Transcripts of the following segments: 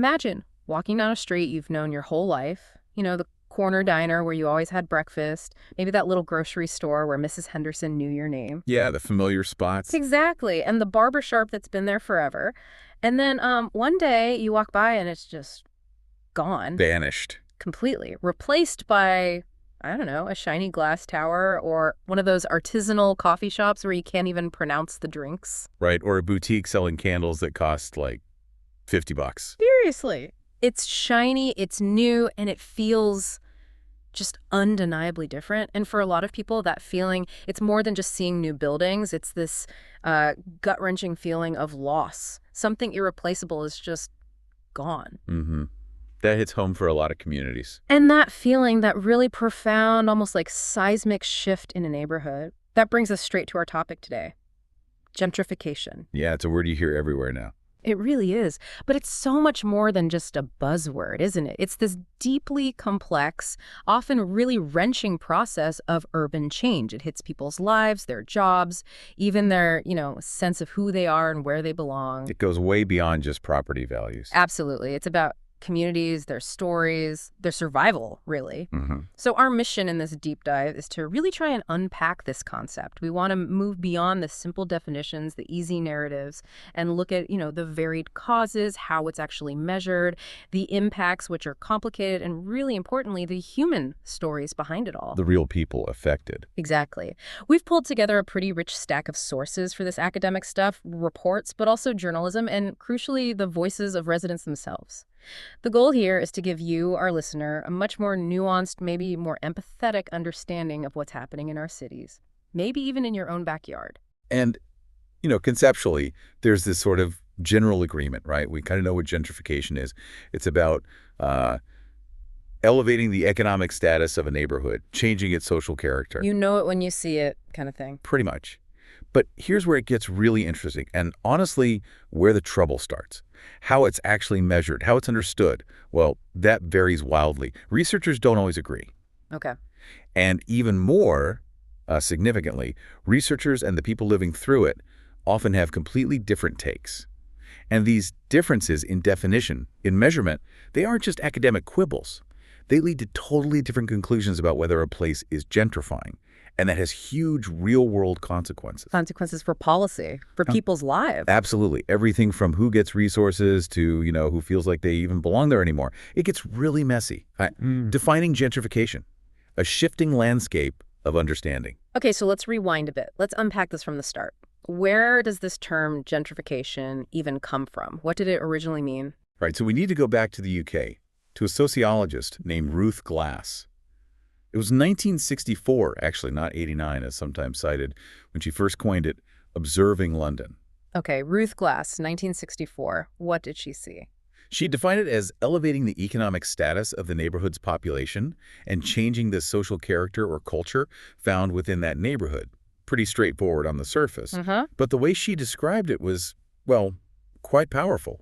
Imagine walking down a street you've known your whole life, the corner diner where you always had breakfast, maybe that little grocery store where Mrs. Henderson knew your name. Yeah, the familiar spots. Exactly. And the barber shop that's been there forever. And then one day you walk by and it's just gone. Vanished. Completely. Replaced by, I don't know, a shiny glass tower or one of those artisanal coffee shops where you can't even pronounce the drinks. Right, or a boutique selling candles that cost like $50. Seriously. It's shiny, it's new, and it feels just undeniably different. And for a lot of people, that feeling, it's more than just seeing new buildings. It's this gut-wrenching feeling of loss. Something irreplaceable is just gone. Mm-hmm. That hits home for a lot of communities. And that feeling, that really profound, almost like seismic shift in a neighborhood, that brings us straight to our topic today. Gentrification. Yeah, it's a word you hear everywhere now. It really is. But it's so much more than just a buzzword, isn't it? It's this deeply complex, often really wrenching process of urban change. It hits people's lives, their jobs, even their, sense of who they are and where they belong. It goes way beyond just property values. Absolutely. It's about communities, their stories, their survival, really. Mm-hmm. So our mission in this deep dive is to really try and unpack this concept. We want to move beyond the simple definitions, the easy narratives, and look at, the varied causes, how it's actually measured, the impacts, which are complicated, and really importantly, the human stories behind it all. The real people affected. Exactly. We've pulled together a pretty rich stack of sources for this academic stuff, reports, but also journalism, and crucially, the voices of residents themselves. The goal here is to give you, our listener, a much more nuanced, maybe more empathetic understanding of what's happening in our cities, maybe even in your own backyard. And, conceptually, there's this sort of general agreement, right? We kind of know what gentrification is. It's about elevating the economic status of a neighborhood, changing its social character. You know it when you see it, kind of thing. Pretty much. But here's where it gets really interesting, and honestly, where the trouble starts. How it's actually measured, how it's understood. Well, that varies wildly. Researchers don't always agree. Okay. And even more significantly, researchers and the people living through it often have completely different takes. And these differences in definition, in measurement, they aren't just academic quibbles. They lead to totally different conclusions about whether a place is gentrifying. And that has huge real-world consequences. Consequences for policy, for people's lives. Absolutely. Everything from who gets resources to, who feels like they even belong there anymore. It gets really messy. Defining gentrification, a shifting landscape of understanding. Okay, so let's rewind a bit. Let's unpack this from the start. Where does this term gentrification even come from? What did it originally mean? Right, so we need to go back to the UK, to a sociologist named Ruth Glass. It was 1964, actually, not 89, as sometimes cited, when she first coined it, observing London. Okay, Ruth Glass, 1964. What did she see? She defined it as elevating the economic status of the neighborhood's population and changing the social character or culture found within that neighborhood. Pretty straightforward on the surface. But the way she described it was, well, quite powerful.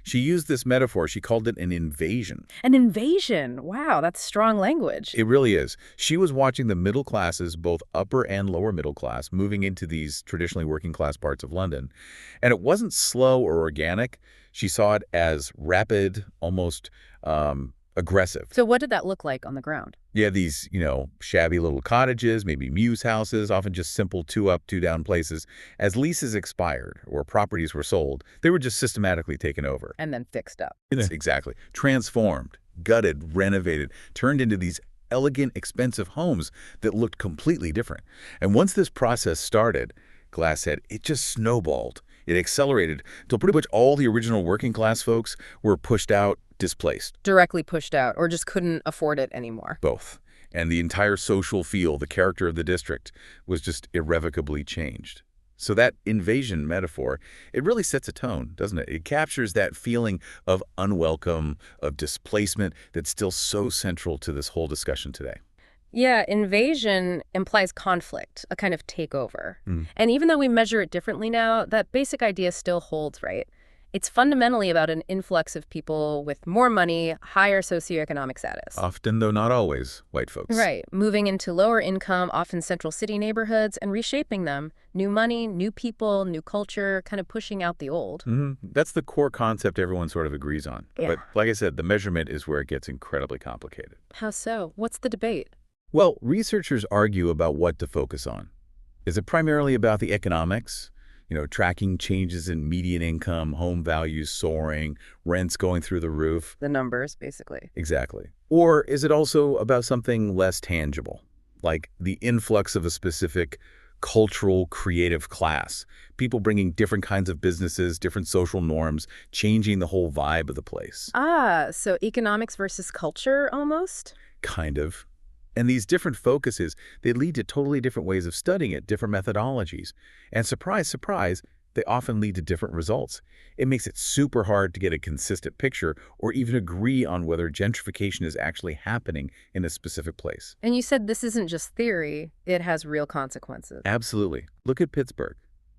She used this metaphor. She called it an invasion. An invasion? Wow, that's strong language. It really is. She was watching the middle classes, both upper and lower middle class, moving into these traditionally working class parts of London. And it wasn't slow or organic. She saw it as rapid, almost aggressive. So what did that look like on the ground? Yeah, these, shabby little cottages, maybe mews houses, often just simple two-up, two-down places. As leases expired or properties were sold, they were just systematically taken over. And then fixed up. Exactly. Transformed, gutted, renovated, turned into these elegant, expensive homes that looked completely different. And once this process started, Glass said, it just snowballed. It accelerated until pretty much all the original working class folks were pushed out, displaced. Directly pushed out, or just couldn't afford it anymore. Both. And the entire social feel, the character of the district, was just irrevocably changed. So that invasion metaphor, it really sets a tone, doesn't it? It captures that feeling of unwelcome, of displacement that's still so central to this whole discussion today. Yeah, invasion implies conflict, a kind of takeover. And even though we measure it differently now, that basic idea still holds, right? It's fundamentally about an influx of people with more money, higher socioeconomic status. Often, though not always, white folks. Right, moving into lower income, often central city neighborhoods and reshaping them. New money, new people, new culture, kind of pushing out the old. That's the core concept everyone sort of agrees on. Yeah. But like I said, the measurement is where it gets incredibly complicated. How so? What's the debate? Well, researchers argue about what to focus on. Is it primarily about the economics? Tracking changes in median income, home values soaring, rents going through the roof. The numbers, basically. Exactly. Or is it also about something less tangible, like the influx of a specific cultural, creative class, people bringing different kinds of businesses, different social norms, changing the whole vibe of the place? So economics versus culture, almost? Kind of. And these different focuses, they lead to totally different ways of studying it, different methodologies. And surprise, surprise, they often lead to different results. It makes it super hard to get a consistent picture or even agree on whether gentrification is actually happening in a specific place. And you said this isn't just theory, it has real consequences. Absolutely. Look at Pittsburgh.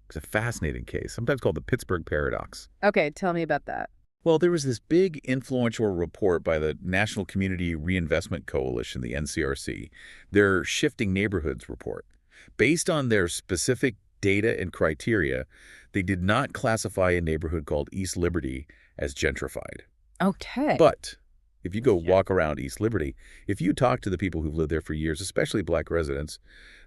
It's a fascinating case, sometimes called the Pittsburgh paradox. Okay, tell me about that. Well, there was this big influential report by the National Community Reinvestment Coalition, the NCRC, their Shifting Neighborhoods report. Based on their specific data and criteria, they did not classify a neighborhood called East Liberty as gentrified. Okay. But if you go walk around East Liberty, if you talk to the people who've lived there for years, especially Black residents,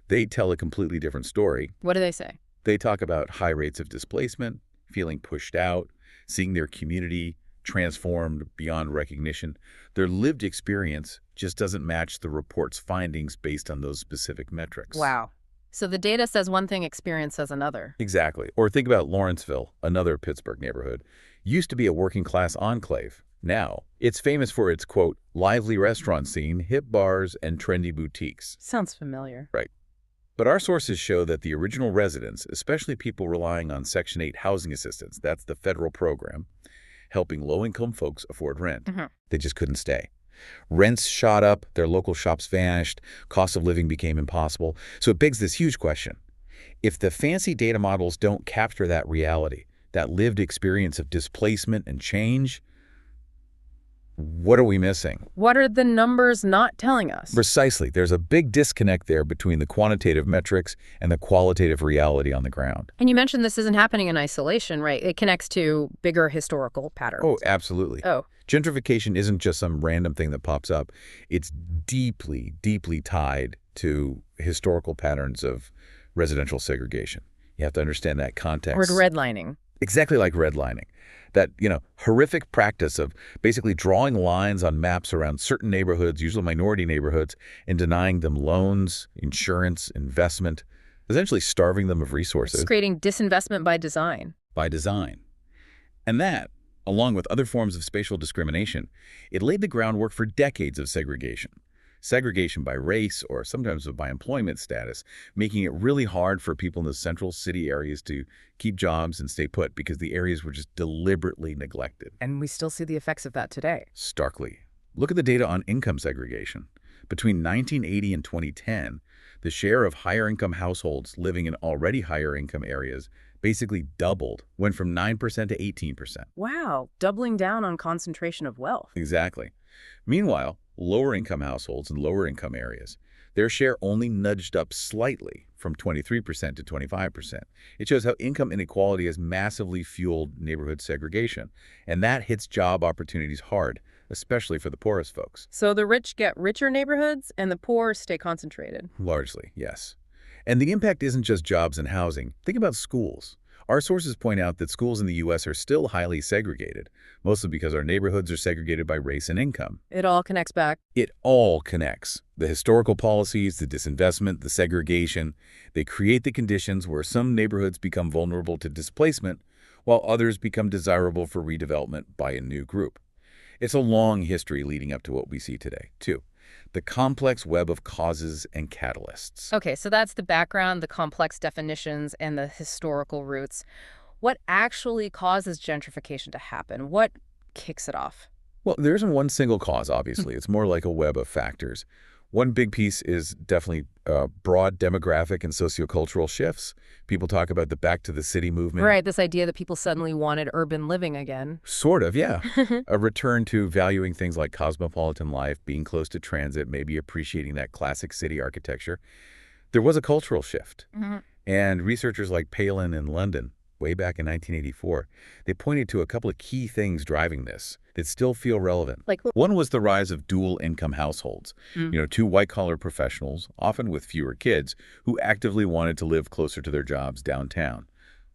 they tell a completely different story. What do they say? They talk about high rates of displacement, feeling pushed out, seeing their community transformed beyond recognition. Their lived experience just doesn't match the report's findings based on those specific metrics. Wow. So the data says one thing, experience says another. Exactly. Or think about Lawrenceville, another Pittsburgh neighborhood. Used to be a working-class enclave. Now, it's famous for its, quote, lively restaurant scene, hip bars, and trendy boutiques. Sounds familiar. Right. But our sources show that the original residents, especially people relying on Section 8 housing assistance, that's the federal program, helping low-income folks afford rent, they just couldn't stay. Rents shot up, their local shops vanished, cost of living became impossible. So it begs this huge question. If the fancy data models don't capture that reality, that lived experience of displacement and change, what are we missing? What are the numbers not telling us? Precisely. There's a big disconnect there between the quantitative metrics and the qualitative reality on the ground. And you mentioned this isn't happening in isolation, right? It connects to bigger historical patterns. Oh, absolutely. Oh. Gentrification isn't just some random thing that pops up. It's deeply, deeply tied to historical patterns of residential segregation. You have to understand that context. Or redlining. Exactly like redlining. That, horrific practice of basically drawing lines on maps around certain neighborhoods, usually minority neighborhoods, and denying them loans, insurance, investment, essentially starving them of resources. It's creating disinvestment by design. By design. And that, along with other forms of spatial discrimination, it laid the groundwork for decades of segregation. Segregation by race or sometimes by employment status, making it really hard for people in the central city areas to keep jobs and stay put because the areas were just deliberately neglected. And we still see the effects of that today. Starkly. Look at the data on income segregation. Between 1980 and 2010, the share of higher income households living in already higher income areas basically doubled, went from 9% to 18%. Wow, doubling down on concentration of wealth. Exactly. Meanwhile, lower-income households in lower-income areas, their share only nudged up slightly from 23% to 25%. It shows how income inequality has massively fueled neighborhood segregation, and that hits job opportunities hard, especially for the poorest folks. So the rich get richer neighborhoods and the poor stay concentrated. Largely, yes. And the impact isn't just jobs and housing. Think about schools. Our sources point out that schools in the U.S. are still highly segregated, mostly because our neighborhoods are segregated by race and income. It all connects back. It all connects. The historical policies, the disinvestment, the segregation, they create the conditions where some neighborhoods become vulnerable to displacement, while others become desirable for redevelopment by a new group. It's a long history leading up to what we see today, too. The complex web of causes and catalysts. Okay, so that's the background, the complex definitions, and the historical roots. What actually causes gentrification to happen? What kicks it off? Well, there isn't one single cause, obviously. It's more like a web of factors. One big piece is definitely broad demographic and sociocultural shifts. People talk about the back to the city movement. Right, this idea that people suddenly wanted urban living again. Sort of, yeah. A return to valuing things like cosmopolitan life, being close to transit, maybe appreciating that classic city architecture. There was a cultural shift. And researchers like Palin in London, way back in 1984, they pointed to a couple of key things driving this that still feel relevant. Like, one was the rise of dual-income households. Two white-collar professionals, often with fewer kids, who actively wanted to live closer to their jobs downtown.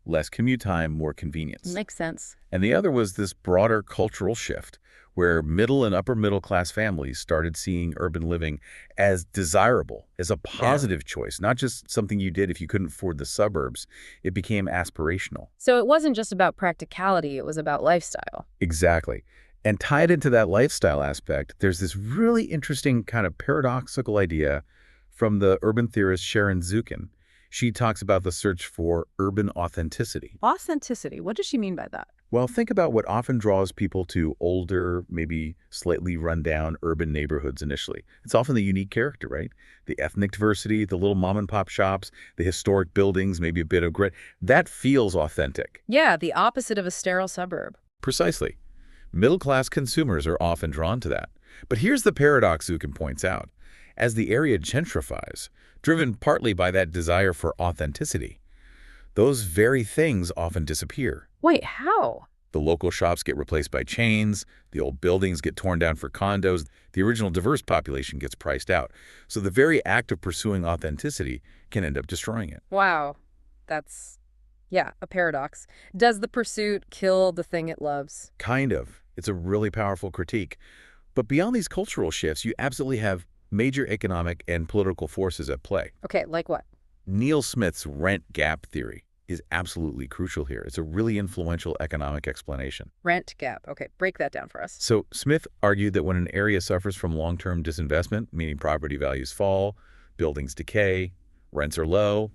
Less commute time, more convenience. makes sense. And the other was this broader cultural shift, where middle and upper middle class families started seeing urban living as desirable, as a positive choice, not just something you did if you couldn't afford the suburbs. It became aspirational. So it wasn't just about practicality, it was about lifestyle. Exactly. And tied into that lifestyle aspect, there's this really interesting kind of paradoxical idea from the urban theorist Sharon Zukin. She talks about the search for urban authenticity. Authenticity, what does she mean by that? Well, think about what often draws people to older, maybe slightly run-down urban neighborhoods initially. It's often the unique character, right? The ethnic diversity, the little mom-and-pop shops, the historic buildings, maybe a bit of grit. That feels authentic. Yeah, the opposite of a sterile suburb. Precisely. Middle-class consumers are often drawn to that. But here's the paradox Zukin points out. As the area gentrifies, driven partly by that desire for authenticity, those very things often disappear. Wait, how? The local shops get replaced by chains, the old buildings get torn down for condos, the original diverse population gets priced out. So the very act of pursuing authenticity can end up destroying it. Wow, that's, yeah, a paradox. Does the pursuit kill the thing it loves? Kind of. It's a really powerful critique. But beyond these cultural shifts, you absolutely have major economic and political forces at play. Okay, like what? Neil Smith's rent gap theory is absolutely crucial here. It's a really influential economic explanation. Rent gap. Okay, break that down for us. So Smith argued that when an area suffers from long-term disinvestment, meaning property values fall, buildings decay, rents are low,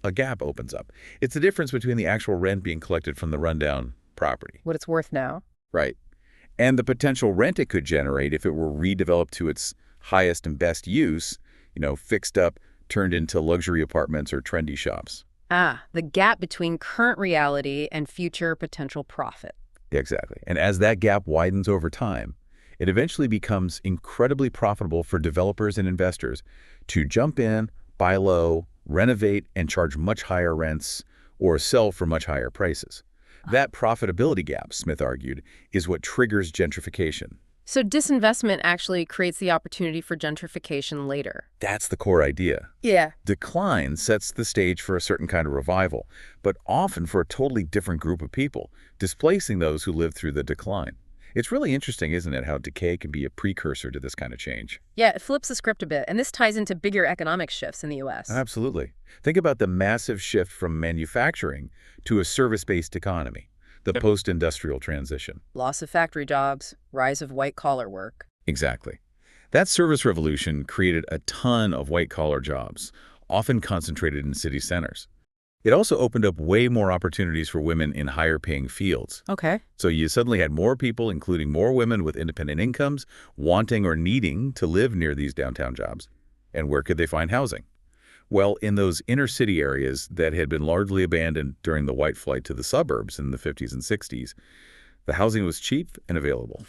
a gap opens up. It's the difference between the actual rent being collected from the rundown property. What it's worth now. Right. And the potential rent it could generate if it were redeveloped to its highest and best use, fixed up, turned into luxury apartments or trendy shops. Ah, the gap between current reality and future potential profit. Exactly. And as that gap widens over time, it eventually becomes incredibly profitable for developers and investors to jump in, buy low, renovate, and charge much higher rents or sell for much higher prices. That profitability gap, Smith argued, is what triggers gentrification. So disinvestment actually creates the opportunity for gentrification later. That's the core idea. Yeah. Decline sets the stage for a certain kind of revival, but often for a totally different group of people, displacing those who lived through the decline. It's really interesting, isn't it, how decay can be a precursor to this kind of change? Yeah, it flips the script a bit, and this ties into bigger economic shifts in the U.S. Absolutely. Think about the massive shift from manufacturing to a service-based economy, the post-industrial transition. Loss of factory jobs, rise of white-collar work. Exactly. That service revolution created a ton of white-collar jobs, often concentrated in city centers. It also opened up way more opportunities for women in higher-paying fields. Okay. So you suddenly had more people, including more women with independent incomes, wanting or needing to live near these downtown jobs. And where could they find housing? Well, in those inner-city areas that had been largely abandoned during the white flight to the suburbs in the 50s and 60s, the housing was cheap and available.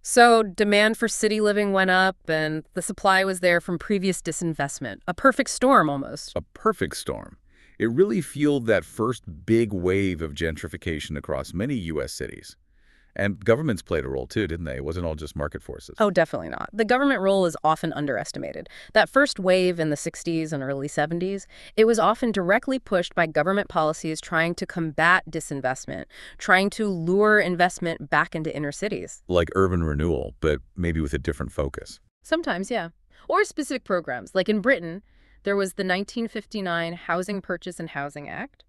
So demand for city living went up, and the supply was there from previous disinvestment. A perfect storm, almost. A perfect storm. It really fueled that first big wave of gentrification across many U.S. cities. And governments played a role too, didn't they? It wasn't all just market forces. Oh, definitely not. The government role is often underestimated. That first wave in the 60s and early 70s, it was often directly pushed by government policies trying to combat disinvestment, trying to lure investment back into inner cities. Like urban renewal, but maybe with a different focus. Sometimes, yeah. Or specific programs. Like in Britain, there was the 1959 Housing Purchase and Housing Act.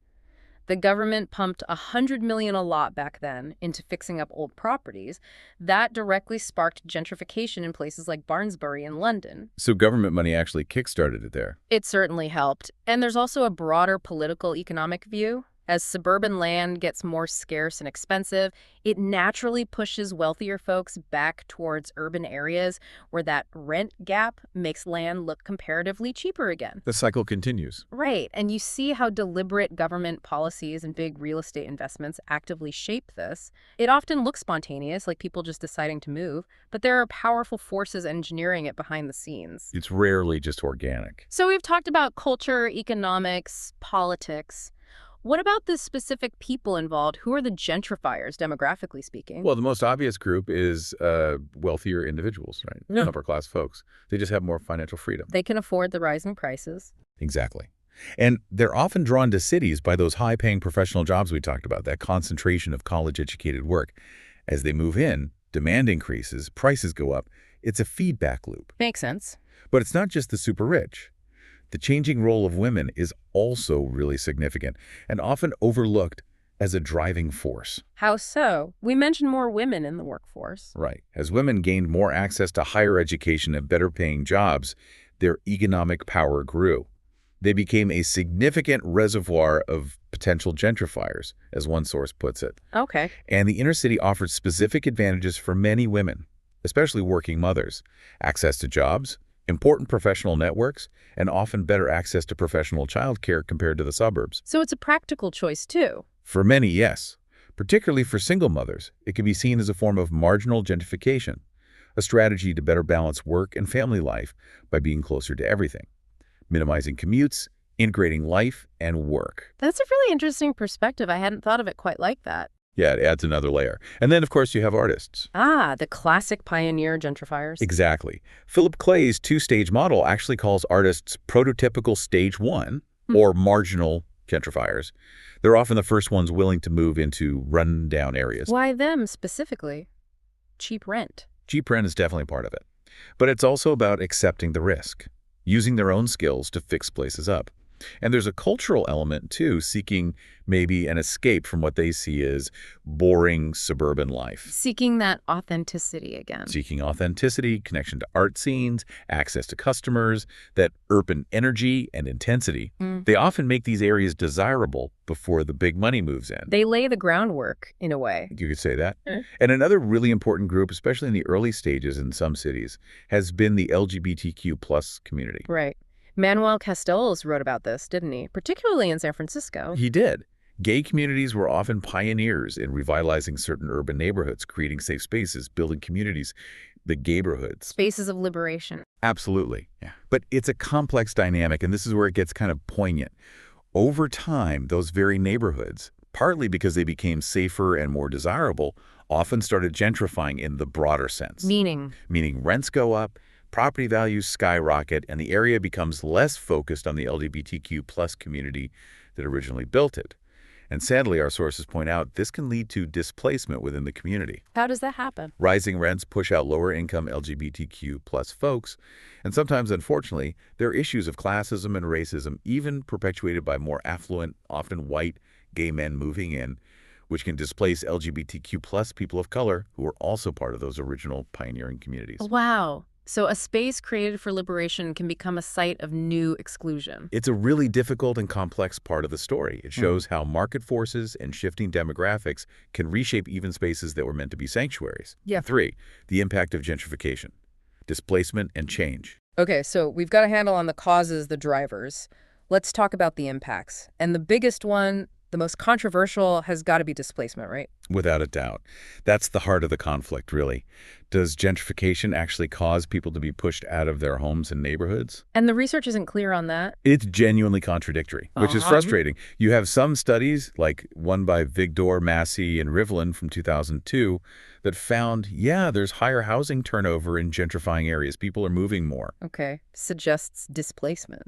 The government pumped $100 million a lot back then into fixing up old properties. That directly sparked gentrification in places like Barnsbury in London. So government money actually kickstarted it there. It certainly helped. And there's also a broader political economic view. As suburban land gets more scarce and expensive, it naturally pushes wealthier folks back towards urban areas where that rent gap makes land look comparatively cheaper again. The cycle continues. Right, and you see how deliberate government policies and big real estate investments actively shape this. It often looks spontaneous, like people just deciding to move, but there are powerful forces engineering it behind the scenes. It's rarely just organic. So we've talked about culture, economics, politics. What about the specific people involved? Who are the gentrifiers, demographically speaking? Well, the most obvious group is wealthier individuals, right? Yeah. Upper class folks. They just have more financial freedom. They can afford the rising prices. Exactly. And they're often drawn to cities by those high-paying professional jobs we talked about, that concentration of college-educated work. As they move in, demand increases, prices go up. It's a feedback loop. Makes sense. But it's not just the super rich. The changing role of women is also really significant and often overlooked as a driving force. How so? We mentioned more women in the workforce. Right. As women gained more access to higher education and better-paying jobs, their economic power grew. They became a significant reservoir of potential gentrifiers, as one source puts it. Okay. And the inner city offered specific advantages for many women, especially working mothers: access to jobs, important professional networks, and often better access to professional childcare compared to the suburbs. So it's a practical choice, too. For many, yes. Particularly for single mothers, it can be seen as a form of marginal gentrification, a strategy to better balance work and family life by being closer to everything, minimizing commutes, integrating life and work. That's a really interesting perspective. I hadn't thought of it quite like that. Yeah, it adds another layer. And then, of course, you have artists. Ah, the classic pioneer gentrifiers. Exactly. Philip Clay's two-stage model actually calls artists prototypical stage one, or marginal gentrifiers. They're often the first ones willing to move into run-down areas. Why them specifically? Cheap rent. Cheap rent is definitely part of it. But it's also about accepting the risk, using their own skills to fix places up. And there's a cultural element, too, seeking maybe an escape from what they see as boring suburban life. Seeking that authenticity again. Seeking authenticity, connection to art scenes, access to customers, that urban energy and intensity. They often make these areas desirable before the big money moves in. They lay the groundwork, in a way. You could say that. And another really important group, especially in the early stages in some cities, has been the LGBTQ plus community. Right. Manuel Castells wrote about this, didn't he? Particularly in San Francisco. He did. Gay communities were often pioneers in revitalizing certain urban neighborhoods, creating safe spaces, building communities, the gayborhoods. Spaces of liberation. Absolutely. Yeah. But it's a complex dynamic, and this is where it gets kind of poignant. Over time, those very neighborhoods, partly because they became safer and more desirable, often started gentrifying in the broader sense. Meaning Rents go up, property values skyrocket, and the area becomes less focused on the LGBTQ plus community that originally built it. And sadly, our sources point out this can lead to displacement within the community. how does that happen? Rising rents push out lower-income LGBTQ plus folks, and sometimes, unfortunately, there are issues of classism and racism, even perpetuated by more affluent, often white, gay men moving in, which can displace LGBTQ plus people of color who are also part of those original pioneering communities. Wow. So a space created for liberation can become a site of new exclusion. It's a really difficult and complex part of the story. It shows how market forces and shifting demographics can reshape even spaces that were meant to be sanctuaries. Yeah. 3, the impact of gentrification, displacement, and change. Okay, so we've got a handle on the causes, the drivers. Let's talk about the impacts. And the biggest one, the most controversial, has got to be displacement, right? Without a doubt. That's the heart of the conflict, really. Does gentrification actually cause people to be pushed out of their homes and neighborhoods? And the research isn't clear on that. It's genuinely contradictory, which is frustrating. You have some studies, like one by Vigdor, Massey, and Rivlin from 2002, that found, yeah, there's higher housing turnover in gentrifying areas. People are moving more. Okay, suggests displacement.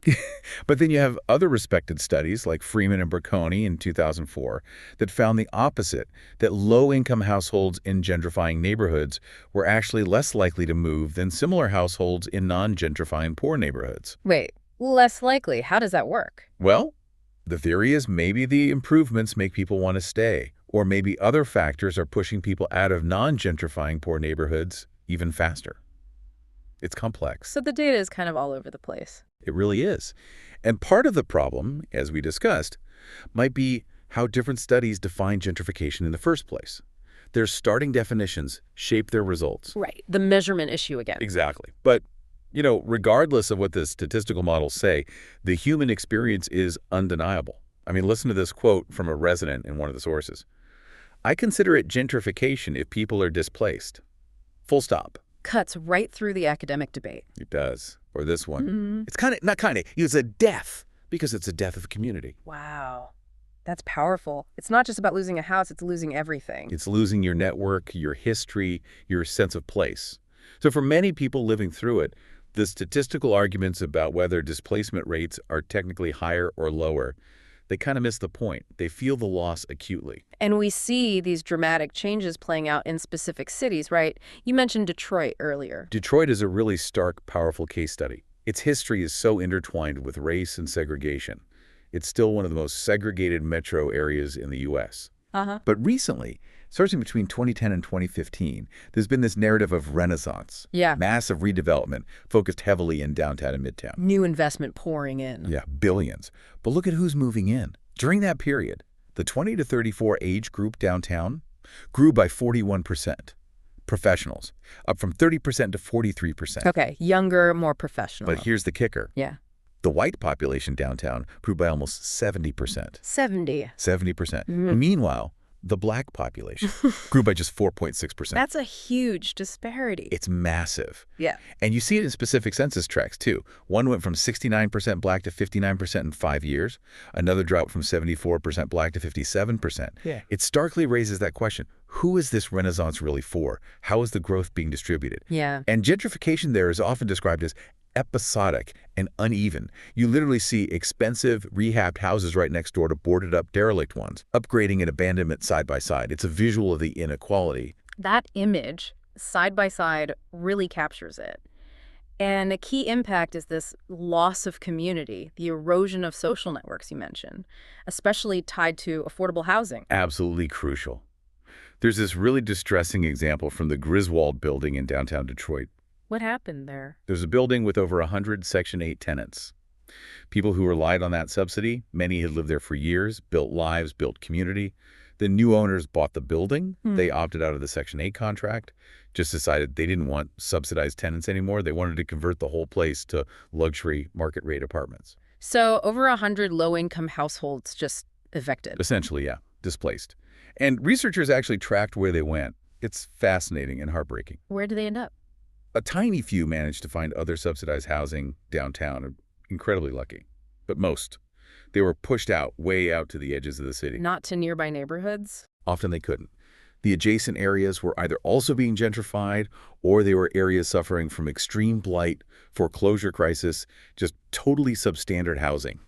But then you have other respected studies, like Freeman and Bracconi in 2004, that found the opposite, that low-income households in gentrifying neighborhoods were actually less likely to move than similar households in non-gentrifying poor neighborhoods. Wait, less likely. How does that work? Well, the theory is maybe the improvements make people want to stay, or maybe other factors are pushing people out of non-gentrifying poor neighborhoods even faster. It's complex. So the data is kind of all over the place. It really is. And part of the problem, as we discussed, might be how different studies define gentrification in the first place. Their starting definitions shape their results. Right. The measurement issue again. Exactly. But, regardless of what the statistical models say, the human experience is undeniable. I mean, listen to this quote from a resident in one of the sources. "I consider it gentrification if people are displaced. Full stop." Cuts right through the academic debate. It does. Or this one. Mm-hmm. It's it's a death, because it's a death of a community. Wow. That's powerful. It's not just about losing a house, it's losing everything. It's losing your network, your history, your sense of place. So for many people living through it, the statistical arguments about whether displacement rates are technically higher or lower, they kind of miss the point. They feel the loss acutely. And we see these dramatic changes playing out in specific cities, right? You mentioned Detroit earlier. Detroit is a really stark, powerful case study. Its history is so intertwined with race and segregation. It's still one of the most segregated metro areas in the U.S. But recently, starting between 2010 and 2015, there's been this narrative of renaissance. Yeah. Massive redevelopment focused heavily in downtown and midtown. New investment pouring in. Yeah, billions. But look at who's moving in. During that period, the 20 to 34 age group downtown grew by 41%. Professionals, up from 30% to 43%. Okay, younger, more professional. But here's the kicker. Yeah. The white population downtown grew by almost 70%. 70. 70%. Meanwhile, the black population grew by just 4.6%. That's a huge disparity. It's massive. Yeah. And you see it in specific census tracts, too. One went from 69% black to 59% in 5 years. Another dropped from 74% black to 57%. Yeah. It starkly raises that question. Who is this renaissance really for? How is the growth being distributed? Yeah. And gentrification there is often described as episodic and uneven. You literally see expensive, rehabbed houses right next door to boarded-up, derelict ones, upgrading and abandonment side by side. It's a visual of the inequality. That image, side by side, really captures it. And a key impact is this loss of community, the erosion of social networks you mentioned, especially tied to affordable housing. Absolutely crucial. There's this really distressing example from the Griswold building in downtown Detroit. What happened there? There's a building with over 100 Section 8 tenants. People who relied on that subsidy, many had lived there for years, built lives, built community. The new owners bought the building. They opted out of the Section 8 contract, just decided they didn't want subsidized tenants anymore. They wanted to convert the whole place to luxury market rate apartments. So over 100 low-income households just evicted. Essentially, yeah, displaced. And researchers actually tracked where they went. It's fascinating and heartbreaking. Where do they end up? A tiny few managed to find other subsidized housing downtown, incredibly lucky. But most, they were pushed out, way out to the edges of the city. Not to nearby neighborhoods? Often they couldn't. The adjacent areas were either also being gentrified, or they were areas suffering from extreme blight, foreclosure crisis, just totally substandard housing.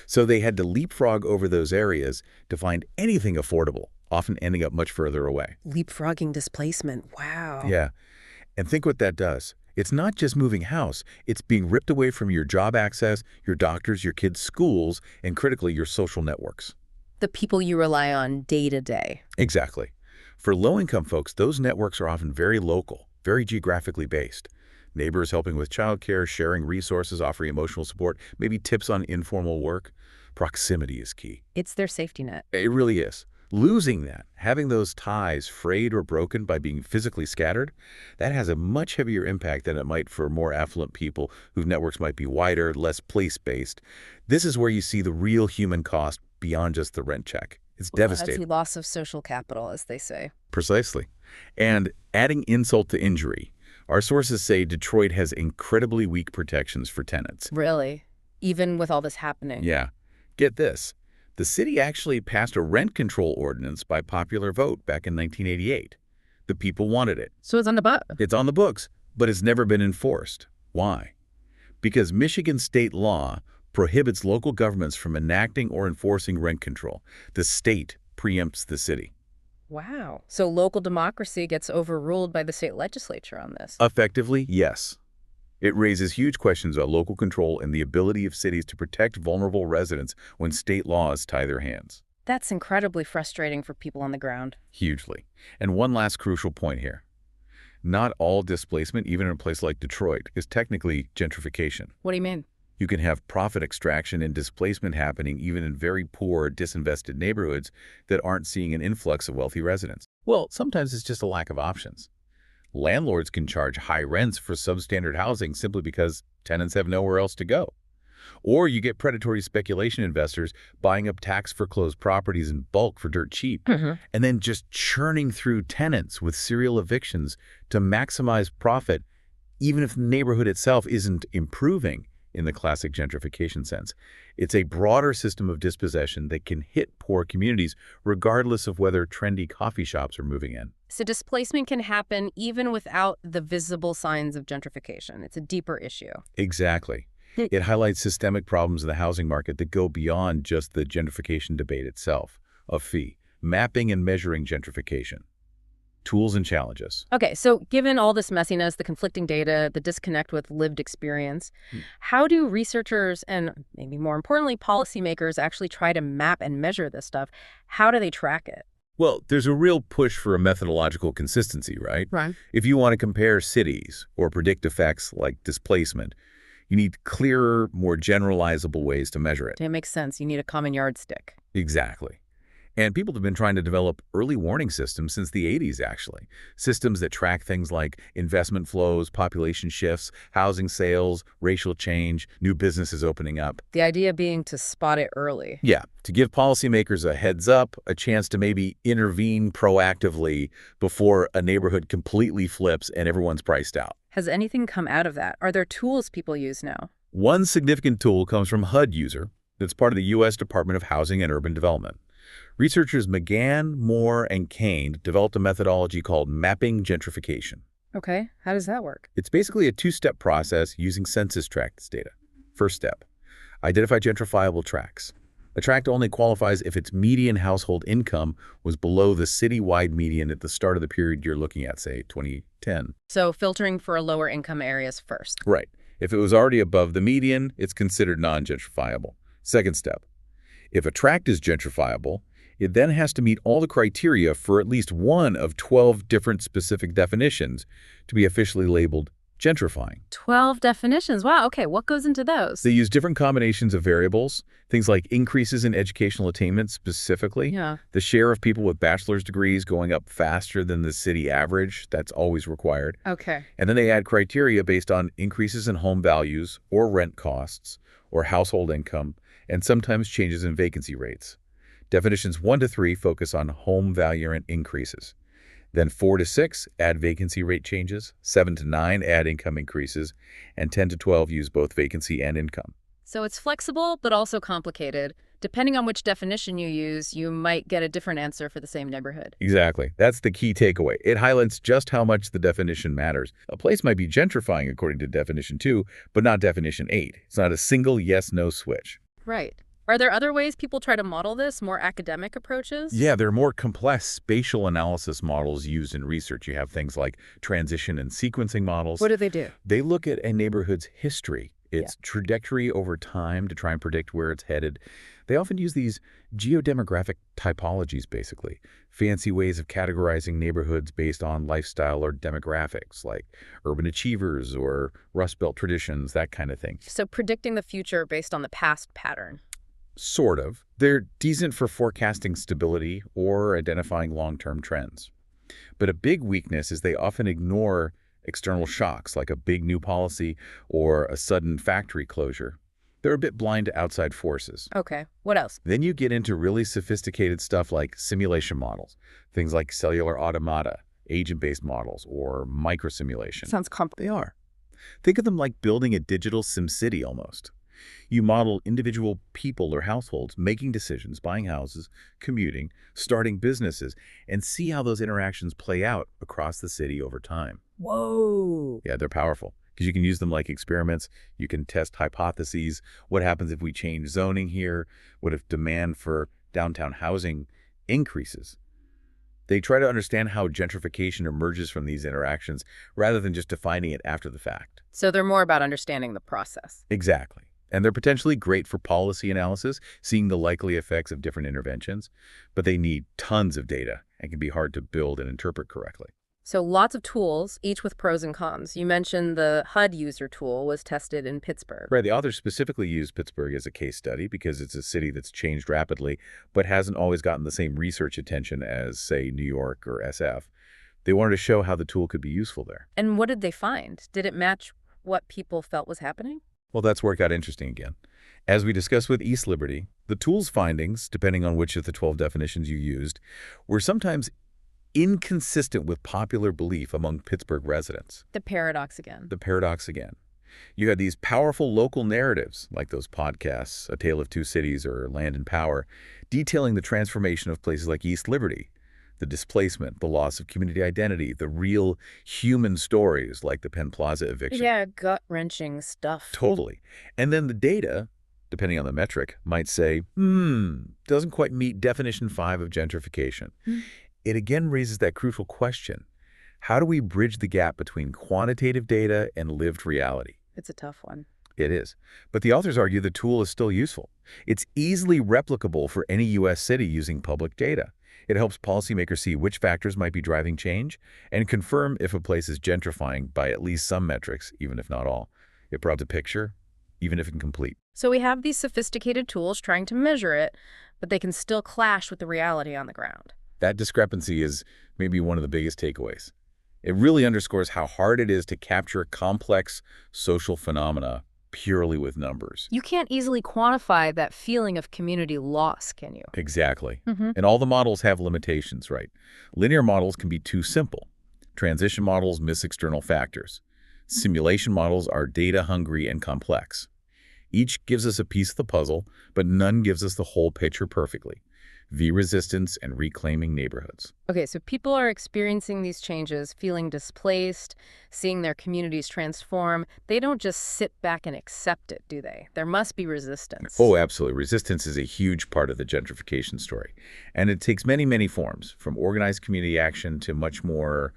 So they had to leapfrog over those areas to find anything affordable, often ending up much further away. Leapfrogging displacement. Wow. Yeah. And think what that does. It's not just moving house. It's being ripped away from your job access, your doctors, your kids' schools, and critically, your social networks. The people you rely on day to day. Exactly. For low-income folks, those networks are often very local, very geographically based. Neighbors helping with childcare, sharing resources, offering emotional support, maybe tips on informal work. Proximity is key. It's their safety net. It really is. Losing that, having those ties frayed or broken by being physically scattered, that has a much heavier impact than it might for more affluent people whose networks might be wider, less place-based. This is where you see the real human cost beyond just the rent check. It's devastating. That's the loss of social capital, as they say. Precisely. And adding insult to injury, our sources say Detroit has incredibly weak protections for tenants. Really? Even with all this happening? Yeah. Get this. The city actually passed a rent control ordinance by popular vote back in 1988. The people wanted it. So it's on the books. It's on the books, but it's never been enforced. Why? Because Michigan state law prohibits local governments from enacting or enforcing rent control. The state preempts the city. Wow. So local democracy gets overruled by the state legislature on this. Effectively, yes. It raises huge questions about local control and the ability of cities to protect vulnerable residents when state laws tie their hands. That's incredibly frustrating for people on the ground. Hugely. And one last crucial point here. Not all displacement, even in a place like Detroit, is technically gentrification. What do you mean? You can have profit extraction and displacement happening even in very poor, disinvested neighborhoods that aren't seeing an influx of wealthy residents. Well, sometimes it's just a lack of options. Landlords can charge high rents for substandard housing simply because tenants have nowhere else to go. Or you get predatory speculation investors buying up tax-foreclosed properties in bulk for dirt cheap, and then just churning through tenants with serial evictions to maximize profit, even if the neighborhood itself isn't improving in the classic gentrification sense. It's a broader system of dispossession that can hit poor communities regardless of whether trendy coffee shops are moving in. So displacement can happen even without the visible signs of gentrification. It's a deeper issue. Exactly. It highlights systemic problems in the housing market that go beyond just the gentrification debate itself. A fee, mapping and measuring gentrification, tools and challenges. Okay, so given all this messiness, the conflicting data, the disconnect with lived experience, how do researchers and maybe more importantly, policymakers actually try to map and measure this stuff? How do they track it? Well, there's a real push for a methodological consistency, right? Right. If you want to compare cities or predict effects like displacement, you need clearer, more generalizable ways to measure it. It makes sense. You need a common yardstick. Exactly. And people have been trying to develop early warning systems since the 80s, actually. Systems that track things like investment flows, population shifts, housing sales, racial change, new businesses opening up. The idea being to spot it early. Yeah, to give policymakers a heads up, a chance to maybe intervene proactively before a neighborhood completely flips and everyone's priced out. Has anything come out of that? Are there tools people use now? One significant tool comes from HUD user that's part of the U.S. Department of Housing and Urban Development. Researchers McGann, Moore, and Kane developed a methodology called mapping gentrification. Okay, how does that work? It's basically a two-step process using census tracts data. First step, identify gentrifiable tracts. A tract only qualifies if its median household income was below the citywide median at the start of the period you're looking at, say 2010. So filtering for lower income areas first. Right. If it was already above the median, it's considered non-gentrifiable. Second step, if a tract is gentrifiable, it then has to meet all the criteria for at least one of 12 different specific definitions to be officially labeled gentrifying. 12 definitions. Wow, okay, what goes into those? They use different combinations of variables, things like increases in educational attainment specifically, the share of people with bachelor's degrees going up faster than the city average, that's always required. Okay. And then they add criteria based on increases in home values or rent costs or household income, and sometimes changes in vacancy rates. Definitions 1 to 3 focus on home value rent increases. Then 4 to 6 add vacancy rate changes, 7 to 9 add income increases, and 10 to 12 use both vacancy and income. So it's flexible, but also complicated. Depending on which definition you use, you might get a different answer for the same neighborhood. Exactly. That's the key takeaway. It highlights just how much the definition matters. A place might be gentrifying according to definition 2, but not definition 8. It's not a single yes-no switch. Right. Are there other ways people try to model this, more academic approaches? Yeah, there are more complex spatial analysis models used in research. You have things like transition and sequencing models. What do they do? They look at a neighborhood's history, its trajectory over time to try and predict where it's headed. They often use these geodemographic typologies, basically, fancy ways of categorizing neighborhoods based on lifestyle or demographics, like urban achievers or Rust Belt traditions, that kind of thing. So predicting the future based on the past pattern. Sort of. They're decent for forecasting stability or identifying long-term trends. But a big weakness is they often ignore external shocks like a big new policy or a sudden factory closure. They're a bit blind to outside forces. Okay, what else? Then you get into really sophisticated stuff like simulation models, things like cellular automata, agent-based models, or microsimulation. Sounds complex. They are. Think of them like building a digital SimCity almost. You model individual people or households making decisions, buying houses, commuting, starting businesses, and see how those interactions play out across the city over time. Whoa. Yeah, they're powerful because you can use them like experiments. You can test hypotheses. What happens if we change zoning here? What if demand for downtown housing increases? They try to understand how gentrification emerges from these interactions rather than just defining it after the fact. So they're more about understanding the process. Exactly. And they're potentially great for policy analysis, seeing the likely effects of different interventions, but they need tons of data and can be hard to build and interpret correctly. So lots of tools, each with pros and cons. You mentioned the HUD user tool was tested in Pittsburgh. Right, the authors specifically used Pittsburgh as a case study because it's a city that's changed rapidly, but hasn't always gotten the same research attention as, say, New York or SF. They wanted to show how the tool could be useful there. And what did they find? Did it match what people felt was happening? Well, that's where it got interesting again. As we discussed with East Liberty, the tool's findings, depending on which of the 12 definitions you used, were sometimes inconsistent with popular belief among Pittsburgh residents. The paradox again. The paradox again. You had these powerful local narratives, like those podcasts, A Tale of Two Cities or Land and Power, detailing the transformation of places like East Liberty, the displacement, the loss of community identity, the real human stories like the Penn Plaza eviction. Yeah, gut-wrenching stuff. Totally. And then the data, depending on the metric, might say, doesn't quite meet definition 5 of gentrification. It again raises that crucial question. How do we bridge the gap between quantitative data and lived reality? It's a tough one. It is. But the authors argue the tool is still useful. It's easily replicable for any U.S. city using public data. It helps policymakers see which factors might be driving change and confirm if a place is gentrifying by at least some metrics, even if not all. It provides a picture, even if incomplete. So we have these sophisticated tools trying to measure it, but they can still clash with the reality on the ground. That discrepancy is maybe one of the biggest takeaways. It really underscores how hard it is to capture complex social phenomena purely with numbers. You can't easily quantify that feeling of community loss, can you? Exactly. And all the models have limitations, right? Linear models can be too simple. Transition models miss external factors. Simulation models are data-hungry and complex. Each gives us a piece of the puzzle, but none gives us the whole picture perfectly. V-resistance and reclaiming neighborhoods. Okay, so people are experiencing these changes, feeling displaced, seeing their communities transform. They don't just sit back and accept it, do they? There must be resistance. Oh, absolutely. Resistance is a huge part of the gentrification story. And it takes many, many forms, from organized community action to much more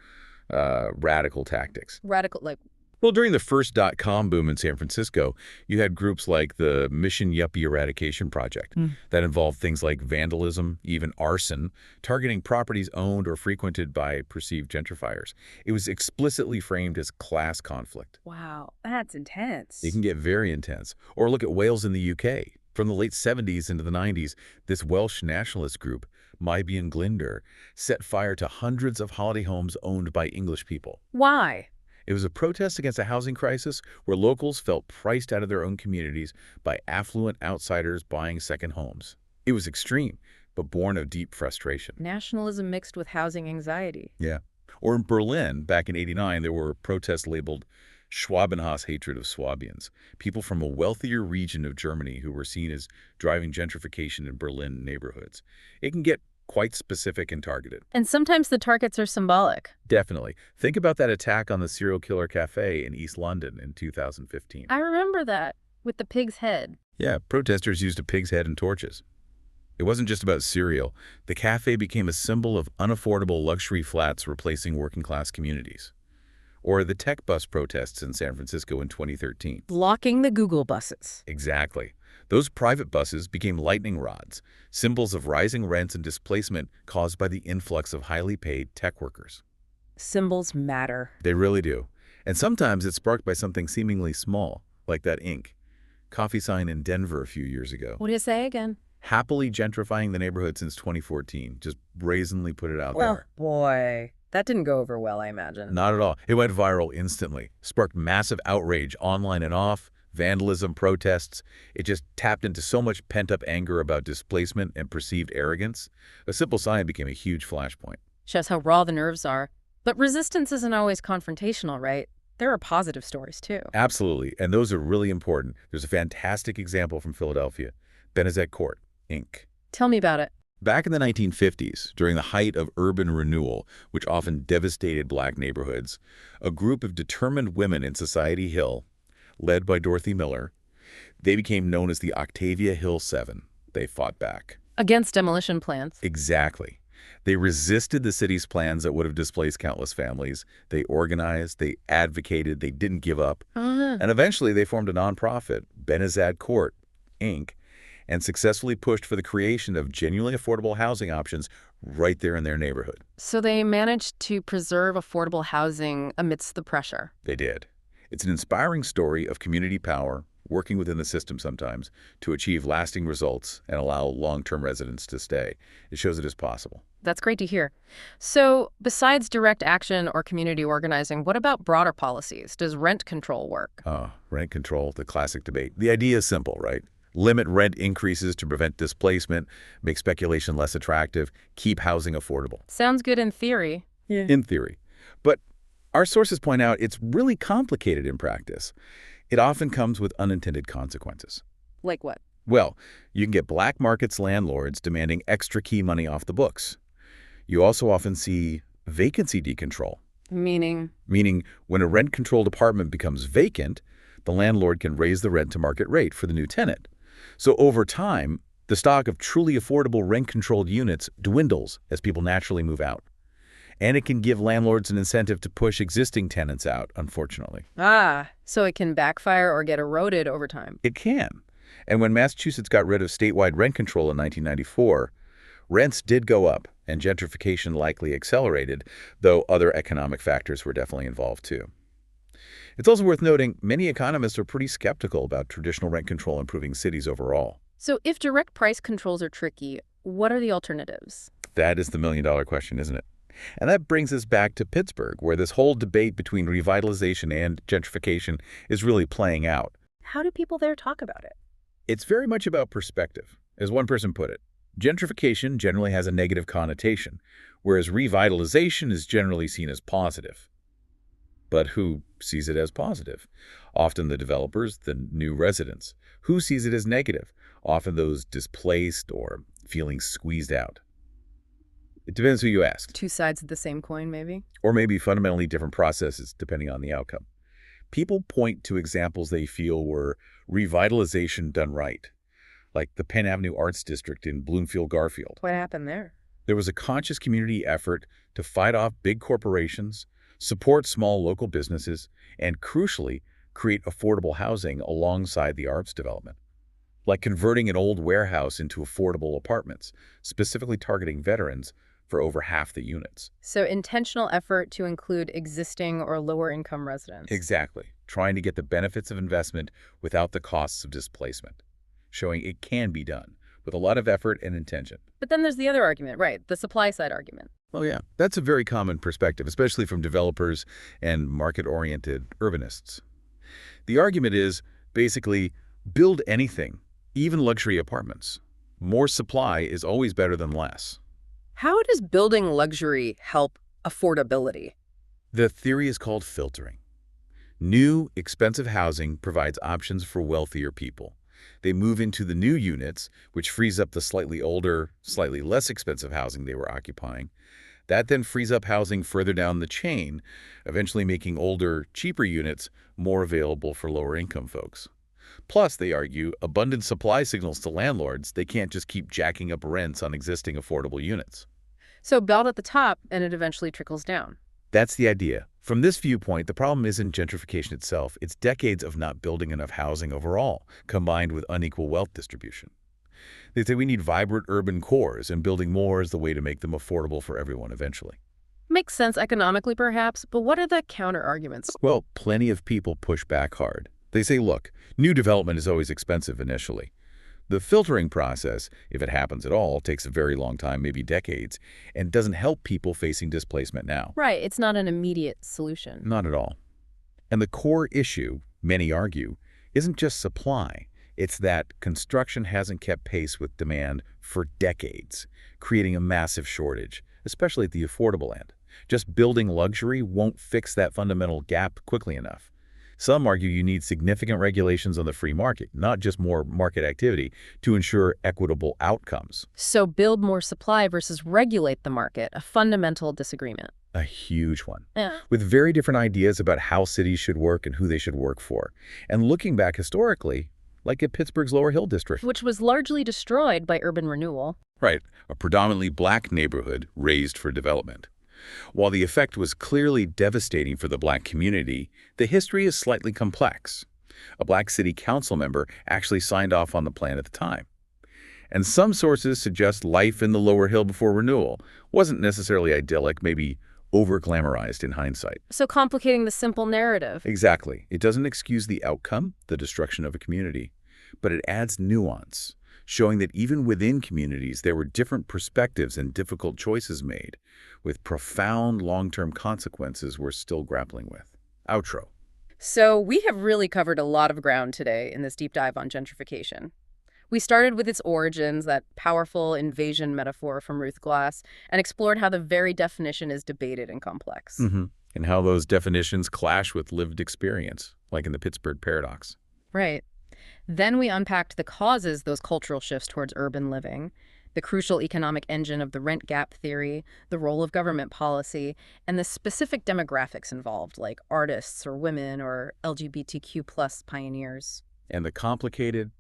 radical tactics. Radical, like... Well, during the first dot-com boom in San Francisco, you had groups like the Mission Yuppie Eradication Project that involved things like vandalism, even arson, targeting properties owned or frequented by perceived gentrifiers. It was explicitly framed as class conflict. Wow, that's intense. It can get very intense. Or look at Wales in the UK. From the late 70s into the 90s, this Welsh nationalist group, Mybi and Glyndŵr, set fire to hundreds of holiday homes owned by English people. Why? It was a protest against a housing crisis where locals felt priced out of their own communities by affluent outsiders buying second homes. It was extreme, but born of deep frustration. Nationalism mixed with housing anxiety. Yeah. Or in Berlin, back in '89, there were protests labeled Schwabenhass hatred of Swabians, people from a wealthier region of Germany who were seen as driving gentrification in Berlin neighborhoods. It can get quite specific and targeted. And sometimes the targets are symbolic. Definitely. Think about that attack on the serial killer cafe in East London in 2015. I remember that, with the pig's head. Yeah, protesters used a pig's head and torches. It wasn't just about cereal. The cafe became a symbol of unaffordable luxury flats replacing working-class communities. Or the tech bus protests in San Francisco in 2013. Blocking the Google buses. Exactly. Those private buses became lightning rods, symbols of rising rents and displacement caused by the influx of highly paid tech workers. Symbols matter. They really do. And sometimes it's sparked by something seemingly small, like that Inc. coffee sign in Denver a few years ago. What do you say again? Happily gentrifying the neighborhood since 2014. Just brazenly put it out there. Boy, that didn't go over well, I imagine. Not at all. It went viral instantly, sparked massive outrage online and off, vandalism, protests. It just tapped into so much pent-up anger about displacement and perceived arrogance. A simple sign became a huge flashpoint. Shows how raw the nerves are. But resistance isn't always confrontational, right? There are positive stories, too. Absolutely, and those are really important. There's a fantastic example from Philadelphia, Benezet Court, Inc. Tell me about it. Back in the 1950s, during the height of urban renewal, which often devastated black neighborhoods, a group of determined women in Society Hill, led by Dorothy Miller, they became known as the Octavia Hill 7. They fought back. Against demolition plans. Exactly. They resisted the city's plans that would have displaced countless families. They organized, they advocated, they didn't give up. And eventually they formed a nonprofit, Benezet Court, Inc., and successfully pushed for the creation of genuinely affordable housing options right there in their neighborhood. So they managed to preserve affordable housing amidst the pressure. They did. It's an inspiring story of community power, working within the system sometimes, to achieve lasting results and allow long-term residents to stay. It shows it is possible. That's great to hear. So besides direct action or community organizing, what about broader policies? Does rent control work? Rent control, the classic debate. The idea is simple, right? Limit rent increases to prevent displacement, make speculation less attractive, keep housing affordable. Sounds good in theory. Yeah. In theory. But our sources point out it's really complicated in practice. It often comes with unintended consequences. Like what? Well, you can get black markets landlords demanding extra key money off the books. You also often see vacancy decontrol. Meaning? Meaning when a rent-controlled apartment becomes vacant, the landlord can raise the rent to market rate for the new tenant. So over time, the stock of truly affordable rent-controlled units dwindles as people naturally move out. And it can give landlords an incentive to push existing tenants out, unfortunately. So it can backfire or get eroded over time. It can. And when Massachusetts got rid of statewide rent control in 1994, rents did go up, and gentrification likely accelerated, though other economic factors were definitely involved too. It's also worth noting many economists are pretty skeptical about traditional rent control improving cities overall. So if direct price controls are tricky, what are the alternatives? That is the million-dollar question, isn't it? And that brings us back to Pittsburgh, where this whole debate between revitalization and gentrification is really playing out. How do people there talk about it? It's very much about perspective. As one person put it, gentrification generally has a negative connotation, whereas revitalization is generally seen as positive. But who sees it as positive? Often the developers, the new residents. Who sees it as negative? Often those displaced or feeling squeezed out. It depends who you ask. Two sides of the same coin, maybe? Or maybe fundamentally different processes, depending on the outcome. People point to examples they feel were revitalization done right, like the Penn Avenue Arts District in Bloomfield-Garfield. What happened there? There was a conscious community effort to fight off big corporations, support small local businesses, and crucially, create affordable housing alongside the arts development, like converting an old warehouse into affordable apartments, specifically targeting veterans for over half the units. So intentional effort to include existing or lower income residents. Exactly. Trying to get the benefits of investment without the costs of displacement, showing it can be done with a lot of effort and intention. But then there's the other argument, right? The supply side argument. Well, yeah, that's a very common perspective, especially from developers and market-oriented urbanists. The argument is basically build anything, even luxury apartments. More supply is always better than less. How does building luxury help affordability? The theory is called filtering. New, expensive housing provides options for wealthier people. They move into the new units, which frees up the slightly older, slightly less expensive housing they were occupying. That then frees up housing further down the chain, eventually making older, cheaper units more available for lower-income folks. Plus, they argue, abundant supply signals to landlords they can't just keep jacking up rents on existing affordable units. So build at the top, and it eventually trickles down. That's the idea. From this viewpoint, the problem isn't gentrification itself. It's decades of not building enough housing overall, combined with unequal wealth distribution. They say we need vibrant urban cores, and building more is the way to make them affordable for everyone eventually. Makes sense economically, perhaps, but what are the counter-arguments? Well, plenty of people push back hard. They say, look, new development is always expensive initially. The filtering process, if it happens at all, takes a very long time, maybe decades, and doesn't help people facing displacement now. Right, it's not an immediate solution. Not at all. And the core issue, many argue, isn't just supply. It's that construction hasn't kept pace with demand for decades, creating a massive shortage, especially at the affordable end. Just building luxury won't fix that fundamental gap quickly enough. Some argue you need significant regulations on the free market, not just more market activity, to ensure equitable outcomes. So build more supply versus regulate the market, a fundamental disagreement. A huge one. Yeah. With very different ideas about how cities should work and who they should work for. And looking back historically, like at Pittsburgh's Lower Hill District. Which was largely destroyed by urban renewal. Right, a predominantly black neighborhood raised for development. While the effect was clearly devastating for the black community, the history is slightly complex. A black city council member actually signed off on the plan at the time. And some sources suggest life in the lower hill before renewal wasn't necessarily idyllic, maybe over-glamorized in hindsight. So complicating the simple narrative. Exactly. It doesn't excuse the outcome, the destruction of a community, but it adds nuance, showing that even within communities there were different perspectives and difficult choices made, with profound long-term consequences we're still grappling with. Outro. So we have really covered a lot of ground today in this deep dive on gentrification. We started with its origins, that powerful invasion metaphor from Ruth Glass, and explored how the very definition is debated and complex. And how those definitions clash with lived experience, like in the Pittsburgh paradox. Right. Then we unpacked the causes those cultural shifts towards urban living, the crucial economic engine of the rent gap theory, the role of government policy, and the specific demographics involved, like artists or women or LGBTQ plus pioneers. And the complicated,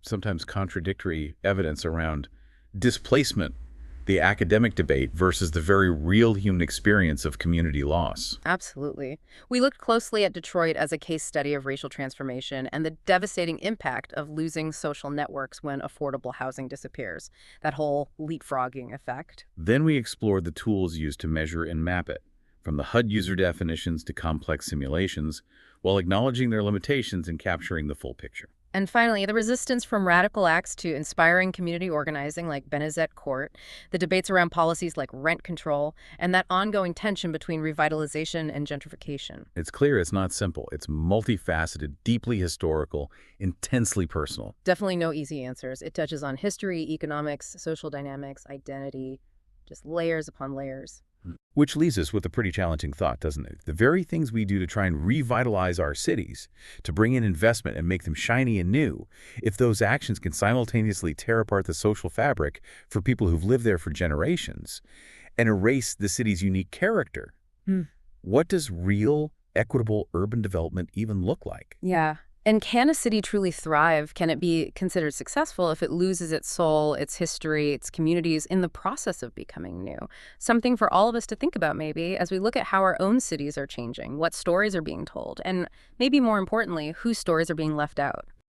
sometimes contradictory evidence around displacement, the academic debate versus the very real human experience of community loss. Absolutely. We looked closely at Detroit as a case study of racial transformation and the devastating impact of losing social networks when affordable housing disappears, that whole leapfrogging effect. Then we explored the tools used to measure and map it, from the HUD user definitions to complex simulations, while acknowledging their limitations and capturing the full picture. And finally, the resistance from radical acts to inspiring community organizing like Benezet Court, the debates around policies like rent control, and that ongoing tension between revitalization and gentrification. It's clear it's not simple. It's multifaceted, deeply historical, intensely personal. Definitely no easy answers. It touches on history, economics, social dynamics, identity, just layers upon layers. Which leaves us with a pretty challenging thought, doesn't it? The very things we do to try and revitalize our cities, to bring in investment and make them shiny and new, if those actions can simultaneously tear apart the social fabric for people who've lived there for generations and erase the city's unique character, what does real, equitable urban development even look like? Yeah. And can a city truly thrive? Can it be considered successful if it loses its soul, its history, its communities in the process of becoming new? Something for all of us to think about maybe as we look at how our own cities are changing, what stories are being told, and maybe more importantly, whose stories are being left out.